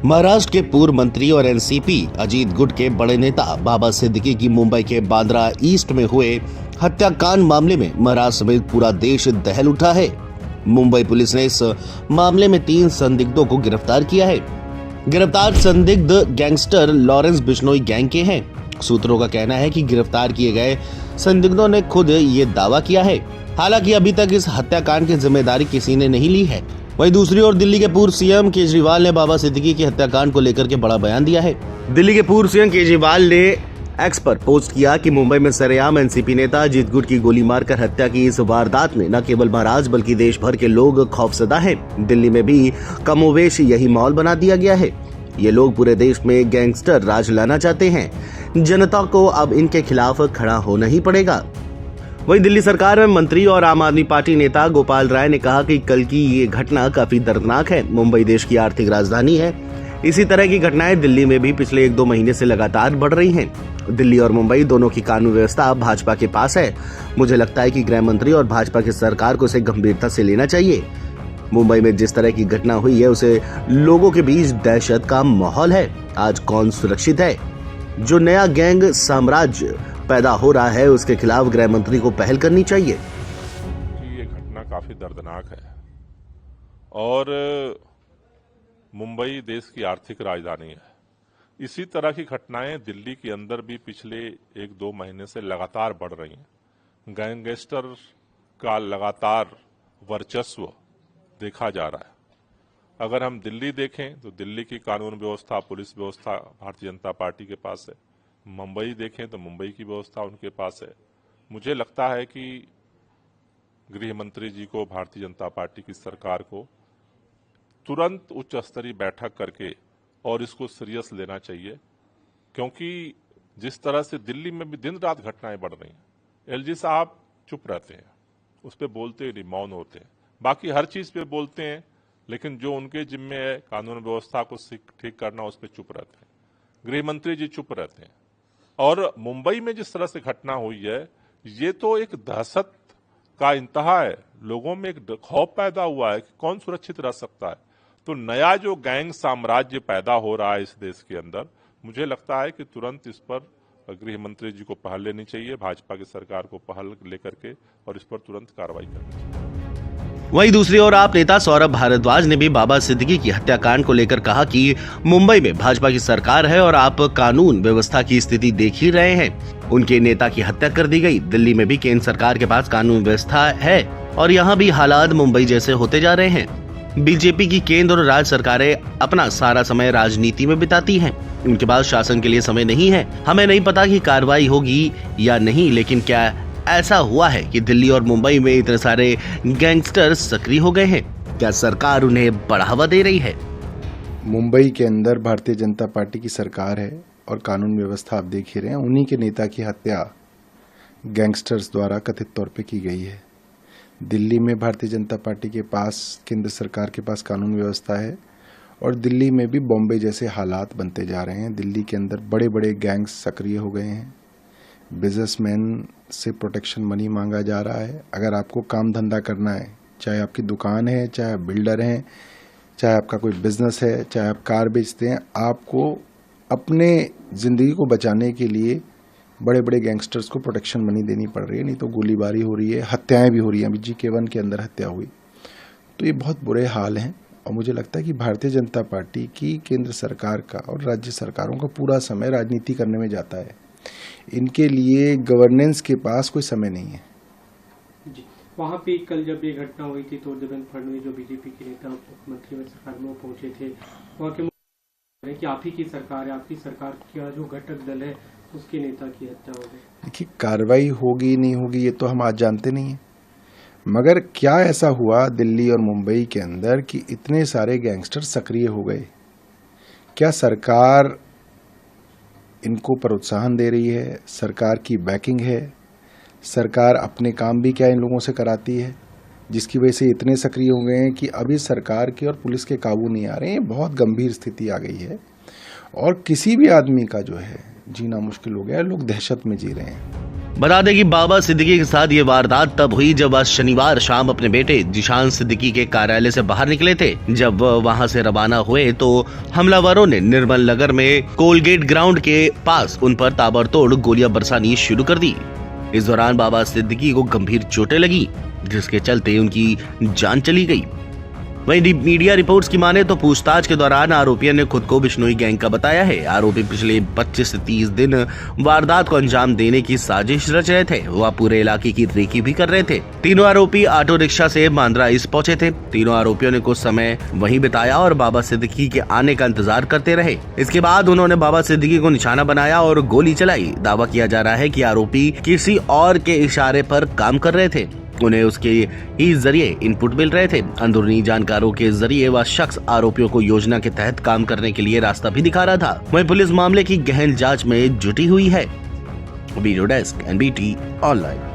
महाराष्ट्र के पूर्व मंत्री और एनसीपी अजीत गुट के बड़े नेता बाबा सिद्दीकी की मुंबई के बांद्रा ईस्ट में हुए हत्याकांड मामले में महाराष्ट्र समेत पूरा देश दहल उठा है। मुंबई पुलिस ने इस मामले में 3 संदिग्धों को गिरफ्तार किया है। गिरफ्तार संदिग्ध गैंगस्टर लॉरेंस बिश्नोई गैंग के हैं। सूत्रों का कहना है कि गिरफ्तार किए गए संदिग्धों ने खुद ये दावा किया है। हालांकि अभी तक इस हत्याकांड की जिम्मेदारी किसी ने नहीं ली है। वहीं दूसरी ओर दिल्ली के पूर्व सीएम केजरीवाल ने बाबा सिद्दीकी के हत्याकांड को लेकर के बड़ा बयान दिया है। दिल्ली के पूर्व सीएम केजरीवाल ने एक्स पर पोस्ट किया कि मुंबई में सरेआम एनसीपी नेता अजीत गुट की गोली मारकर हत्या की इस वारदात में न केवल महाराष्ट्र बल्कि देश भर के लोग खौफजदा हैं। दिल्ली में भी कमोवेश यही माहौल बना दिया गया है। ये लोग पूरे देश में गैंगस्टर राज लाना चाहते हैं। जनता को अब इनके खिलाफ खड़ा होना ही पड़ेगा। वहीं दिल्ली सरकार में मंत्री और आम आदमी पार्टी नेता गोपाल राय ने कहा कि कल की ये घटना काफी दर्दनाक है। मुंबई देश की आर्थिक राजधानी है। इसी तरह की घटनाएं दिल्ली में भी पिछले 1-2 महीने से लगातार बढ़ रही हैं। दिल्ली और मुंबई दोनों की कानून व्यवस्था भाजपा के पास है। मुझे लगता है कि गृह मंत्री और भाजपा की सरकार को इसे गंभीरता से लेना चाहिए। मुंबई में जिस तरह की घटना हुई है उसे लोगों के बीच दहशत का माहौल है। आज कौन सुरक्षित है? जो नया गैंग साम्राज्य पैदा हो रहा है उसके खिलाफ गृह मंत्री को पहल करनी चाहिए। ये घटना काफी दर्दनाक है और मुंबई देश की आर्थिक राजधानी है। इसी तरह की घटनाएं दिल्ली के अंदर भी पिछले 1-2 महीने से लगातार बढ़ रही हैं। गैंगस्टर का लगातार वर्चस्व देखा जा रहा है। अगर हम दिल्ली देखें तो दिल्ली की कानून व्यवस्था, पुलिस व्यवस्था भारतीय जनता पार्टी के पास है। मुंबई देखें तो मुंबई की व्यवस्था उनके पास है। मुझे लगता है कि गृह मंत्री जी को, भारतीय जनता पार्टी की सरकार को तुरंत उच्च स्तरीय बैठक करके और इसको सीरियस लेना चाहिए, क्योंकि जिस तरह से दिल्ली में भी दिन रात घटनाएं बढ़ रही हैं। एलजी साहब चुप रहते हैं, उस पर बोलते नहीं, मौन होते हैं। बाकी हर चीज पे बोलते हैं, लेकिन जो उनके जिम्मे है कानून व्यवस्था को ठीक करना, उस पर चुप रहते हैं। गृह मंत्री जी चुप रहते हैं। और मुंबई में जिस तरह से घटना हुई है, ये तो एक दहशत का इंतहा है। लोगों में एक खौफ पैदा हुआ है कि कौन सुरक्षित रह सकता है। तो नया जो गैंग साम्राज्य पैदा हो रहा है इस देश के अंदर, मुझे लगता है कि तुरंत इस पर गृह मंत्री जी को पहल लेनी चाहिए, भाजपा की सरकार को पहल लेकर के, और इस पर तुरंत कार्रवाई करनी चाहिए। वहीं दूसरी ओर आप नेता सौरभ भारद्वाज ने भी बाबा सिद्दीकी की हत्याकांड को लेकर कहा कि मुंबई में भाजपा की सरकार है और आप कानून व्यवस्था की स्थिति देख ही रहे हैं। उनके नेता की हत्या कर दी गई। दिल्ली में भी केंद्र सरकार के पास कानून व्यवस्था है और यहाँ भी हालात मुंबई जैसे होते जा रहे हैं। बीजेपी की केंद्र और राज्य सरकारें अपना सारा समय राजनीति में बिताती हैं। उनके पास शासन के लिए समय नहीं है। हमें नहीं पता कि कार्रवाई होगी या नहीं, लेकिन क्या ऐसा हुआ है कि दिल्ली और मुंबई में इतने सारे गैंगस्टर सक्रिय हो गए हैं? क्या सरकार उन्हें बढ़ावा दे रही है? मुंबई के अंदर भारतीय जनता पार्टी की सरकार है और कानून व्यवस्था आप देख ही रहे हैं। उन्हीं के नेता की हत्या गैंगस्टर्स द्वारा कथित तौर पे की गई है। दिल्ली में भारतीय जनता पार्टी के पास, केंद्र सरकार के पास कानून व्यवस्था है और दिल्ली में भी बॉम्बे जैसे हालात बनते जा रहे हैं। दिल्ली के अंदर बड़े बड़े गैंग्स सक्रिय हो गए हैं। बिजनेसमैन से प्रोटेक्शन मनी मांगा जा रहा है। अगर आपको काम धंधा करना है, चाहे आपकी दुकान है, चाहे आप बिल्डर हैं, चाहे आपका कोई बिजनेस है, चाहे आप कार बेचते हैं, आपको अपने जिंदगी को बचाने के लिए बड़े बड़े गैंगस्टर्स को प्रोटेक्शन मनी देनी पड़ रही है। नहीं तो गोलीबारी हो रही है, हत्याएं भी हो रही हैं। अभी GK1 के अंदर हत्या हुई। तो ये बहुत बुरे हाल हैं और मुझे लगता है कि भारतीय जनता पार्टी की, केंद्र सरकार का और राज्य सरकारों का पूरा समय राजनीति करने में जाता है। इनके लिए गवर्नेंस के पास कोई समय नहीं है। जी, वहाँ पे कल जब ये घटना हुई थी तो देवेंद्र फडणवीस जो बीजेपी के नेता मुख्यमंत्री में सरकार में पहुंचे थे, वहाँ के कि आप ही की सरकार है, आपकी सरकार का जो घटक दल है उसके नेता की हत्या हो गई। देखिए, कार्रवाई होगी नहीं होगी ये तो हम आज जानते नहीं है, मगर क्या ऐसा हुआ दिल्ली और मुंबई के अंदर कि इतने सारे गैंगस्टर सक्रिय हो गए? क्या सरकार इनको प्रोत्साहन दे रही है? सरकार की बैकिंग है? सरकार अपने काम भी क्या इन लोगों से कराती है, जिसकी वजह से इतने सक्रिय हो गए हैं कि अभी सरकार के और पुलिस के काबू नहीं आ रहे हैं? बहुत गंभीर स्थिति आ गई है और किसी भी आदमी का जो है जीना मुश्किल हो गया है। लोग दहशत में जी रहे हैं। बता दें कि बाबा सिद्दीकी के साथ ये वारदात तब हुई जब आज शनिवार शाम अपने बेटे जिशान सिद्दीकी के कार्यालय से बाहर निकले थे। जब वह वहां से रवाना हुए तो हमलावरों ने निर्मल नगर में कोलगेट ग्राउंड के पास उन पर ताबड़तोड़ गोलियां बरसानी शुरू कर दी। इस दौरान बाबा सिद्दीकी को गंभीर चोटें लगी, जिसके चलते उनकी जान चली गई। वहीं मीडिया रिपोर्ट्स की माने तो पूछताछ के दौरान आरोपियों ने खुद को बिश्नोई गैंग का बताया है। आरोपी पिछले 25 से 30 दिन वारदात को अंजाम देने की साजिश रच रहे थे। वह पूरे इलाके की रेकी भी कर रहे थे। तीनों आरोपी ऑटो रिक्शा से बांद्रा ईस्ट पहुंचे थे। तीनों आरोपियों ने कुछ समय वहीं बिताया और बाबा सिद्दीकी के आने का इंतजार करते रहे। इसके बाद उन्होंने बाबा सिद्दीकी को निशाना बनाया और गोली चलाई। दावा किया जा रहा है कि आरोपी किसी और के इशारे पर काम कर रहे थे। उन्हें उसके ही जरिए इनपुट मिल रहे थे। अंदरूनी जानकारों के जरिए वह शख्स आरोपियों को योजना के तहत काम करने के लिए रास्ता भी दिखा रहा था। वहीं पुलिस मामले की गहन जांच में जुटी हुई है। Video desk NBT online.